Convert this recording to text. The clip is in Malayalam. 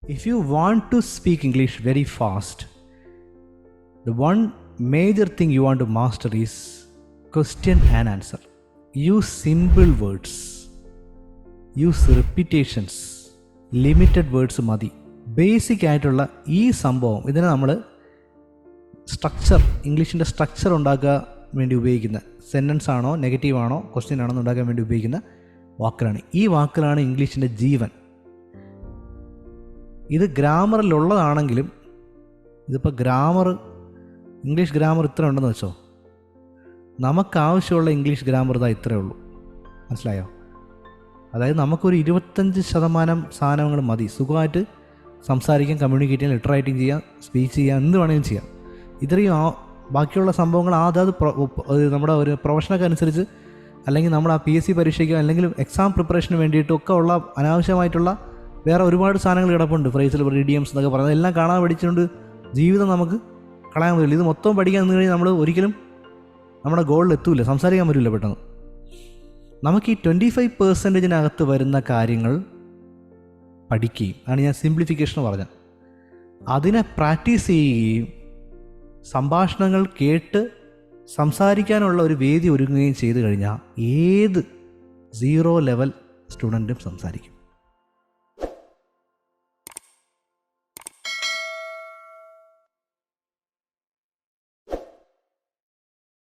If you want to speak English very fast, the one major thing you want to master is question and answer. Use simple words. Use repetitions. Limited words മതി. ബേസിക് ആയിട്ടുള്ള ഈ സംഭവം ഇതിനെ നമ്മൾ സ്ട്രക്ചർ, ഇംഗ്ലീഷിൻ്റെ സ്ട്രക്ചർ ഉണ്ടാക്കാൻ വേണ്ടി ഉപയോഗിക്കുന്ന സെൻറ്റൻസ് ആണോ നെഗറ്റീവ് ആണോ ക്വസ്റ്റ്യൻ ആണോ ഉണ്ടാക്കാൻ വേണ്ടി ഉപയോഗിക്കുന്ന വാക്കുകളാണ്. ഈ വാക്കുകളാണ് ഇംഗ്ലീഷിൻ്റെ ജീവൻ. ഇത് ഗ്രാമറിലുള്ളതാണെങ്കിലും ഇതിപ്പോൾ ഇംഗ്ലീഷ് ഗ്രാമർ ഇത്ര ഉണ്ടെന്ന് വെച്ചോ, നമുക്കാവശ്യമുള്ള ഇംഗ്ലീഷ് ഗ്രാമർ ഇതാ ഇത്രയേ ഉള്ളൂ. മനസ്സിലായോ? അതായത് നമുക്കൊരു 25% സാധനങ്ങൾ മതി സുഖമായിട്ട് സംസാരിക്കാൻ, കമ്മ്യൂണിക്കേറ്റ് ചെയ്യാൻ, ലെറ്റർ റൈറ്റിംഗ് ചെയ്യാം, സ്പീച്ച് ചെയ്യാം, എന്ത് വേണമെങ്കിലും ചെയ്യാം. ഇത്രയും ബാക്കിയുള്ള സംഭവങ്ങൾ അതായത് നമ്മുടെ ഒരു പ്രൊഫഷനൊക്കെ അനുസരിച്ച്, അല്ലെങ്കിൽ നമ്മൾ ആ PSC പരീക്ഷയ്ക്കോ അല്ലെങ്കിൽ എക്സാം പ്രിപ്പറേഷന് വേണ്ടിയിട്ടൊക്കെ ഉള്ള അനാവശ്യമായിട്ടുള്ള വേറെ ഒരുപാട് സാധനങ്ങൾ കിടപ്പുണ്ട്. ഫ്രേസിൽ ഇഡിയംസ് എന്നൊക്കെ പറയുന്നത് എല്ലാം കാണാൻ പഠിച്ചുകൊണ്ട് ജീവിതം നമുക്ക് കളയാൻ പറ്റില്ല. ഇത് മൊത്തം പഠിക്കാൻ നിന്ന് കഴിഞ്ഞാൽ നമ്മൾ ഒരിക്കലും നമ്മുടെ ഗോളിൽ എത്തൂല, സംസാരിക്കാൻ പറ്റില്ല പെട്ടെന്ന്. നമുക്ക് ഈ 25% വരുന്ന കാര്യങ്ങൾ പഠിക്കുകയും, ആണ് ഞാൻ സിംപ്ലിഫിക്കേഷൻ പറഞ്ഞത്, അതിനെ പ്രാക്ടീസ് ചെയ്യുകയും സംഭാഷണങ്ങൾ കേട്ട് സംസാരിക്കാനുള്ള ഒരു വേദി ഒരുങ്ങുകയും ചെയ്തു കഴിഞ്ഞാൽ ഏത് 0 ലെവൽ സ്റ്റുഡൻറ്റും സംസാരിക്കും.